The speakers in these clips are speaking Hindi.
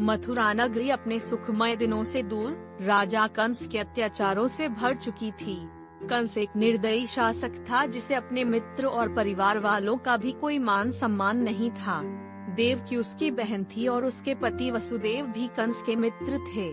मथुरा नगरी अपने सुखमय दिनों से दूर राजा कंस के अत्याचारों से भर चुकी थी। कंस एक निर्दयी शासक था जिसे अपने मित्र और परिवार वालों का भी कोई मान सम्मान नहीं था। देवकी उसकी बहन थी और उसके पति वसुदेव भी कंस के मित्र थे।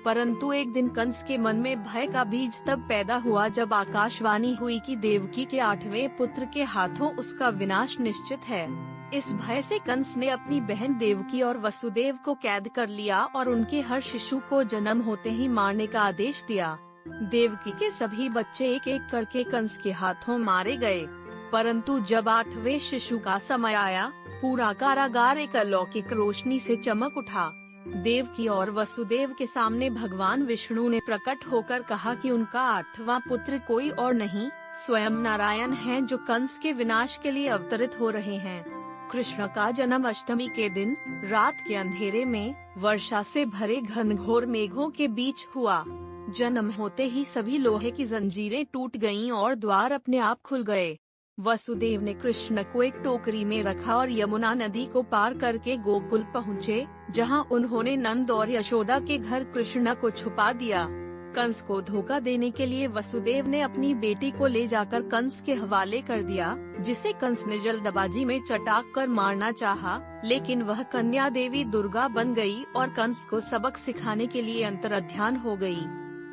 परंतु एक दिन कंस के मन में भय का बीज तब पैदा हुआ जब आकाशवाणी हुई कि देवकी के 8वें पुत्र के हाथों उसका विनाश निश्चित है। इस भय से कंस ने अपनी बहन देवकी और वसुदेव को कैद कर लिया और उनके हर शिशु को जन्म होते ही मारने का आदेश दिया। देवकी के सभी बच्चे एक एक करके कंस के हाथों मारे गए। परंतु जब 8वें शिशु का समय आया, पूरा कारागार एक अलौकिक रोशनी से चमक उठा। देवकी और वसुदेव के सामने भगवान विष्णु ने प्रकट होकर कहा कि उनका 8वां पुत्र कोई और नहीं, स्वयं नारायण हैं जो कंस के विनाश के लिए अवतरित हो रहे हैं। कृष्ण का जन्म अष्टमी के दिन रात के अंधेरे में वर्षा से भरे घनघोर मेघों के बीच हुआ। जन्म होते ही सभी लोहे की जंजीरें टूट गईं और द्वार अपने आप खुल गए। वसुदेव ने कृष्ण को एक टोकरी में रखा और यमुना नदी को पार करके गोकुल पहुँचे, जहां उन्होंने नंद और यशोदा के घर कृष्ण को छुपा दिया। कंस को धोखा देने के लिए वसुदेव ने अपनी बेटी को ले जाकर कंस के हवाले कर दिया, जिसे कंस ने जल्दबाजी में चटाक कर मारना चाहा, लेकिन वह कन्या देवी दुर्गा बन गई और कंस को सबक सिखाने के लिए अंतर्ध्यान हो गई।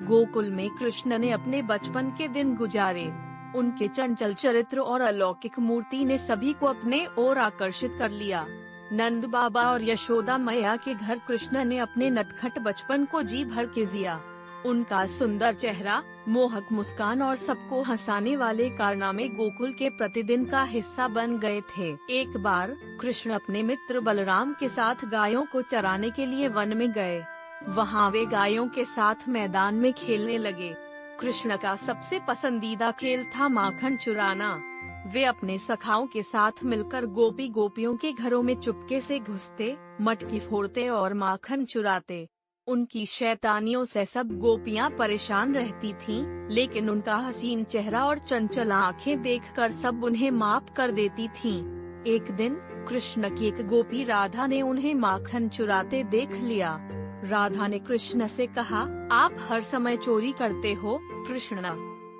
गोकुल में कृष्ण ने अपने बचपन के दिन गुजारे। उनके चंचल चरित्र और अलौकिक मूर्ति ने सभी को अपने ओर आकर्षित कर लिया। नंद बाबा और यशोदा मैया के घर कृष्ण ने अपने नटखट बचपन को जी भर के जिया। उनका सुंदर चेहरा, मोहक मुस्कान और सबको हंसाने वाले कारनामे गोकुल के प्रतिदिन का हिस्सा बन गए थे। एक बार कृष्ण अपने मित्र बलराम के साथ गायों को चराने के लिए वन में गए। वहाँ वे गायों के साथ मैदान में खेलने लगे। कृष्ण का सबसे पसंदीदा खेल था माखन चुराना। वे अपने सखाओं के साथ मिलकर गोपियों के घरों में चुपके से घुसते, मटकी फोड़ते और माखन चुराते। उनकी शैतानियों से सब गोपियां परेशान रहती थीं, लेकिन उनका हसीन चेहरा और चंचल आँखें देखकर सब उन्हें माफ कर देती थीं। एक दिन कृष्ण की एक गोपी राधा ने उन्हें माखन चुराते देख लिया। राधा ने कृष्ण से कहा, आप हर समय चोरी करते हो कृष्ण,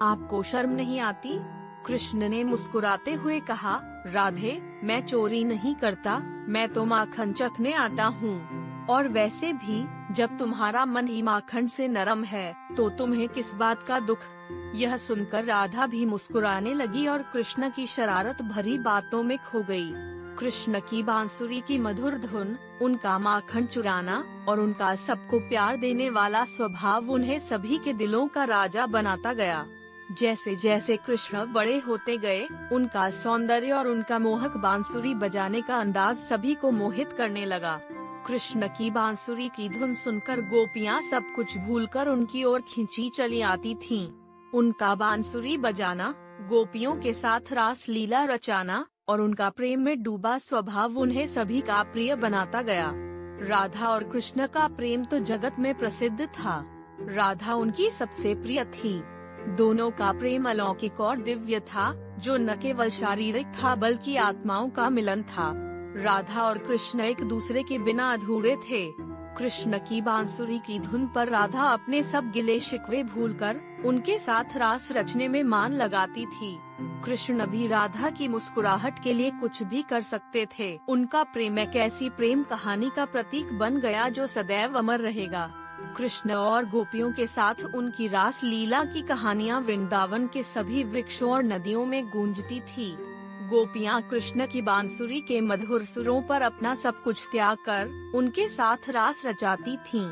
आपको शर्म नहीं आती? कृष्ण ने मुस्कुराते हुए कहा, राधे, मैं चोरी नहीं करता, मैं तो माखन चखने आता हूँ। और वैसे भी जब तुम्हारा मन ही माखन से नरम है तो तुम्हें किस बात का दुख? यह सुनकर राधा भी मुस्कुराने लगी और कृष्ण की शरारत भरी बातों में खो गई। कृष्ण की बांसुरी की मधुर धुन, उनका माखन चुराना और उनका सबको प्यार देने वाला स्वभाव उन्हें सभी के दिलों का राजा बनाता गया। जैसे जैसे कृष्ण बड़े होते गए, उनका सौंदर्य और उनका मोहक बांसुरी बजाने का अंदाज सभी को मोहित करने लगा। कृष्ण की बांसुरी की धुन सुनकर गोपियां सब कुछ भूलकर उनकी ओर खींची चली आती थीं। उनका बांसुरी बजाना, गोपियों के साथ रास लीला रचाना और उनका प्रेम में डूबा स्वभाव उन्हें सभी का प्रिय बनाता गया। राधा और कृष्ण का प्रेम तो जगत में प्रसिद्ध था। राधा उनकी सबसे प्रिय थी। दोनों का प्रेम अलौकिक और दिव्य था, जो न केवल शारीरिक था बल्कि आत्माओं का मिलन था। राधा और कृष्ण एक दूसरे के बिना अधूरे थे। कृष्ण की बांसुरी की धुन पर राधा अपने सब गिले शिकवे भूलकर उनके साथ रास रचने में मान लगाती थी। कृष्ण भी राधा की मुस्कुराहट के लिए कुछ भी कर सकते थे। उनका प्रेम एक ऐसी प्रेम कहानी का प्रतीक बन गया जो सदैव अमर रहेगा। कृष्ण और गोपियों के साथ उनकी रास लीला की कहानियाँ वृंदावन के सभी वृक्षों और नदियों में गूंजती थी। गोपियाँ कृष्ण की बांसुरी के मधुर सुरों पर अपना सब कुछ त्याग कर उनके साथ रास रचाती थीं।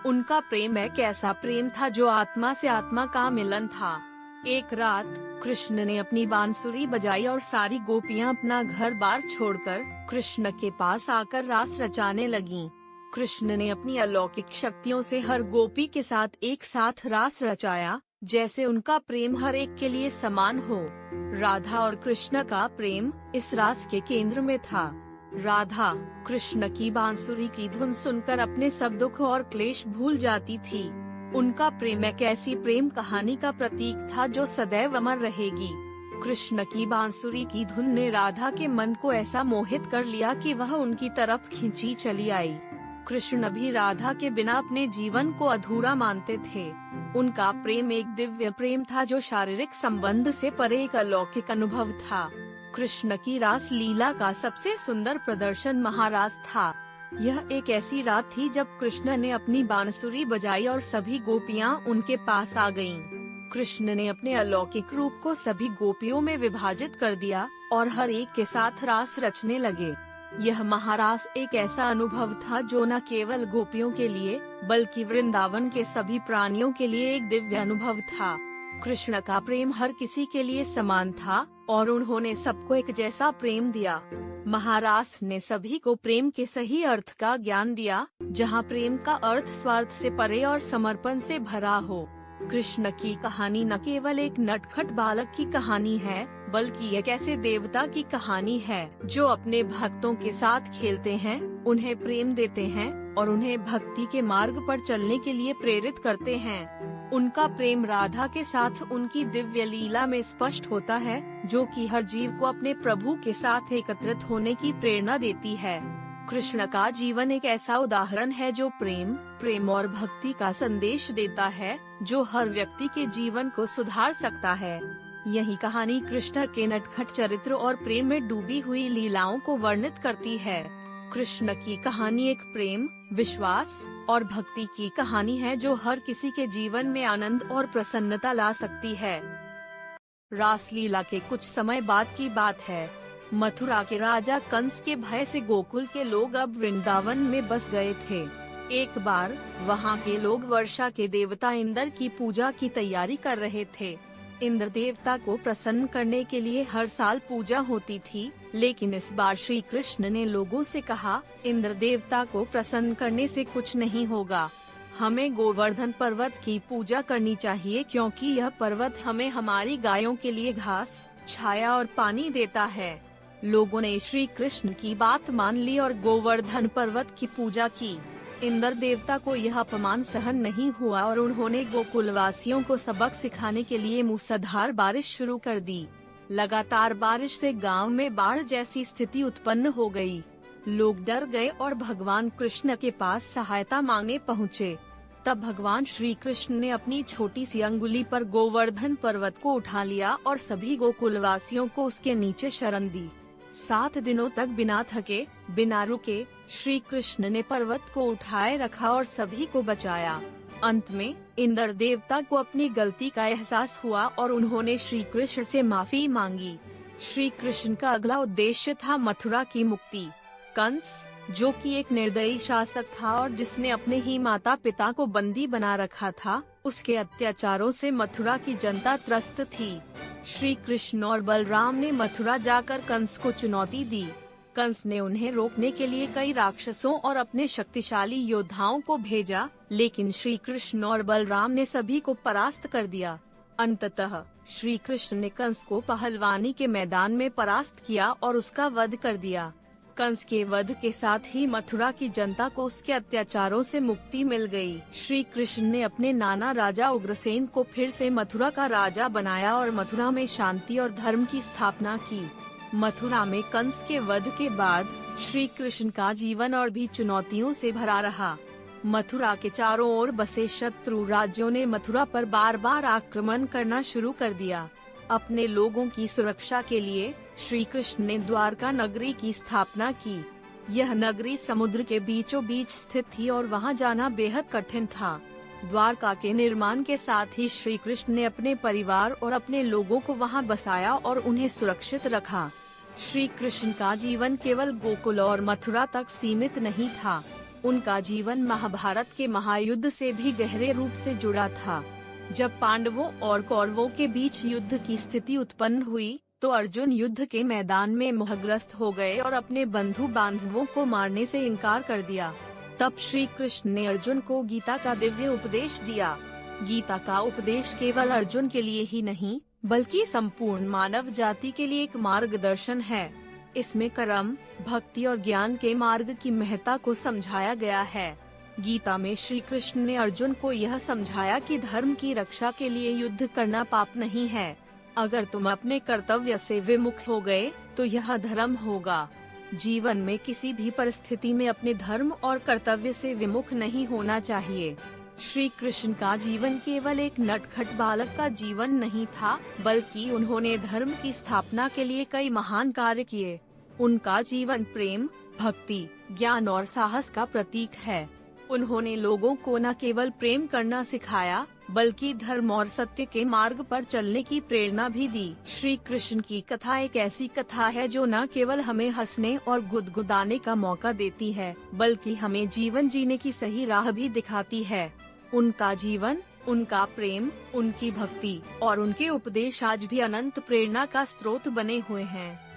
उनका प्रेम एक ऐसा प्रेम था जो आत्मा से आत्मा का मिलन था। एक रात कृष्ण ने अपनी बांसुरी बजाई और सारी गोपियाँ अपना घर बार छोड़कर कृष्ण के पास आकर रास रचाने लगीं। कृष्ण ने अपनी अलौकिक शक्तियों से हर गोपी के साथ एक साथ रास रचाया, जैसे उनका प्रेम हर एक के लिए समान हो। राधा और कृष्ण का प्रेम इस रास के केंद्र में था। राधा कृष्ण की बांसुरी की धुन सुनकर अपने सब दुख और क्लेश भूल जाती थी। उनका प्रेम एक ऐसी प्रेम कहानी का प्रतीक था जो सदैव अमर रहेगी। कृष्ण की बांसुरी की धुन ने राधा के मन को ऐसा मोहित कर लिया कि वह उनकी तरफ खींची चली आई। कृष्ण भी राधा के बिना अपने जीवन को अधूरा मानते थे। उनका प्रेम एक दिव्य प्रेम था जो शारीरिक संबंध से परे एक अलौकिक अनुभव था। कृष्ण की रास लीला का सबसे सुंदर प्रदर्शन महारास था। यह एक ऐसी रात थी जब कृष्ण ने अपनी बांसुरी बजाई और सभी गोपियां उनके पास आ गईं। कृष्ण ने अपने अलौकिक रूप को सभी गोपियों में विभाजित कर दिया और हर एक के साथ रास रचने लगे। यह महारास एक ऐसा अनुभव था जो न केवल गोपियों के लिए बल्कि वृंदावन के सभी प्राणियों के लिए एक दिव्य अनुभव था। कृष्ण का प्रेम हर किसी के लिए समान था और उन्होंने सबको एक जैसा प्रेम दिया। महारास ने सभी को प्रेम के सही अर्थ का ज्ञान दिया, जहाँ प्रेम का अर्थ स्वार्थ से परे और समर्पण से भरा हो। कृष्ण की कहानी न केवल एक नटखट बालक की कहानी है, बल्कि एक ऐसे देवता की कहानी है जो अपने भक्तों के साथ खेलते हैं, उन्हें प्रेम देते हैं और उन्हें भक्ति के मार्ग पर चलने के लिए प्रेरित करते हैं। उनका प्रेम राधा के साथ उनकी दिव्य लीला में स्पष्ट होता है, जो कि हर जीव को अपने प्रभु के साथ एकत्रित होने की प्रेरणा देती है। कृष्ण का जीवन एक ऐसा उदाहरण है जो प्रेम और भक्ति का संदेश देता है, जो हर व्यक्ति के जीवन को सुधार सकता है। यही कहानी कृष्ण के नटखट चरित्र और प्रेम में डूबी हुई लीलाओं को वर्णित करती है। कृष्ण की कहानी एक प्रेम, विश्वास और भक्ति की कहानी है जो हर किसी के जीवन में आनंद और प्रसन्नता ला सकती है। रासलीला के कुछ समय बाद की बात है। मथुरा के राजा कंस के भय से गोकुल के लोग अब वृंदावन में बस गए थे। एक बार वहाँ के लोग वर्षा के देवता इंद्र की पूजा की तैयारी कर रहे थे। इंद्र देवता को प्रसन्न करने के लिए हर साल पूजा होती थी, लेकिन इस बार श्री कृष्ण ने लोगों से कहा, इंद्र देवता को प्रसन्न करने से कुछ नहीं होगा। हमें गोवर्धन पर्वत की पूजा करनी चाहिए, क्योंकि यह पर्वत हमें हमारी गायों के लिए घास, छाया और पानी देता है। लोगों ने श्री कृष्ण की बात मान ली और गोवर्धन पर्वत की पूजा की। इंद्र देवता को यह अपमान सहन नहीं हुआ और उन्होंने गोकुलवासियों को सबक सिखाने के लिए मूसलाधार बारिश शुरू कर दी। लगातार बारिश से गांव में बाढ़ जैसी स्थिति उत्पन्न हो गई। लोग डर गए और भगवान कृष्ण के पास सहायता मांगने पहुँचे। तब भगवान श्री कृष्ण ने अपनी छोटी सी अंगुली पर गोवर्धन पर्वत को उठा लिया और सभी गोकुलवासियों को उसके नीचे शरण दी। 7 दिनों तक बिना थके, बिना रुके श्री कृष्ण ने पर्वत को उठाए रखा और सभी को बचाया। अंत में इंद्र देवता को अपनी गलती का एहसास हुआ और उन्होंने श्री कृष्ण से माफी मांगी। श्री कृष्ण का अगला उद्देश्य था मथुरा की मुक्ति। कंस, जो कि एक निर्दयी शासक था और जिसने अपने ही माता पिता को बंदी बना रखा था, उसके अत्याचारों से मथुरा की जनता त्रस्त थी। श्री कृष्ण और बलराम ने मथुरा जाकर कंस को चुनौती दी। कंस ने उन्हें रोकने के लिए कई राक्षसों और अपने शक्तिशाली योद्धाओं को भेजा, लेकिन श्री कृष्ण और बलराम ने सभी को परास्त कर दिया। अंततः श्री कृष्ण ने कंस को पहलवानी के मैदान में परास्त किया और उसका वध कर दिया। कंस के वध के साथ ही मथुरा की जनता को उसके अत्याचारों से मुक्ति मिल गई। श्री कृष्ण ने अपने नाना राजा उग्रसेन को फिर से मथुरा का राजा बनाया और मथुरा में शांति और धर्म की स्थापना की। मथुरा में कंस के वध के बाद श्री कृष्ण का जीवन और भी चुनौतियों से भरा रहा। मथुरा के चारों ओर बसे शत्रु राज्यों ने मथुरा पर बार बार आक्रमण करना शुरू कर दिया। अपने लोगों की सुरक्षा के लिए श्री कृष्ण ने द्वारका नगरी की स्थापना की। यह नगरी समुद्र के बीचों बीच स्थित थी और वहां जाना बेहद कठिन था। द्वारका के निर्माण के साथ ही श्री कृष्ण ने अपने परिवार और अपने लोगों को वहां बसाया और उन्हें सुरक्षित रखा। श्री कृष्ण का जीवन केवल गोकुल और मथुरा तक सीमित नहीं था। उनका जीवन महाभारत के महायुद्ध से भी गहरे रूप से जुड़ा था। जब पांडवों और कौरवों के बीच युद्ध की स्थिति उत्पन्न हुई, तो अर्जुन युद्ध के मैदान में मोहग्रस्त हो गए और अपने बंधु बांधवों को मारने से इनकार कर दिया। तब श्री कृष्ण ने अर्जुन को गीता का दिव्य उपदेश दिया। गीता का उपदेश केवल अर्जुन के लिए ही नहीं, बल्कि संपूर्ण मानव जाति के लिए एक मार्गदर्शन है। इसमें कर्म, भक्ति और ज्ञान के मार्ग की महत्ता को समझाया गया है। गीता में श्री कृष्ण ने अर्जुन को यह समझाया कि धर्म की रक्षा के लिए युद्ध करना पाप नहीं है। अगर तुम अपने कर्तव्य से विमुख हो गए, तो यह धर्म होगा। जीवन में किसी भी परिस्थिति में अपने धर्म और कर्तव्य से विमुख नहीं होना चाहिए। श्री कृष्ण का जीवन केवल एक नटखट बालक का जीवन नहीं था, बल्कि उन्होंने धर्म की स्थापना के लिए कई महान कार्य किए। उनका जीवन प्रेम, भक्ति, ज्ञान और साहस का प्रतीक है। उन्होंने लोगों को न केवल प्रेम करना सिखाया, बल्कि धर्म और सत्य के मार्ग पर चलने की प्रेरणा भी दी। श्री कृष्ण की कथा एक ऐसी कथा है जो न केवल हमें हंसने और गुदगुदाने का मौका देती है, बल्कि हमें जीवन जीने की सही राह भी दिखाती है। उनका जीवन, उनका प्रेम, उनकी भक्ति और उनके उपदेश आज भी अनंत प्रेरणा का स्रोत बने हुए हैं।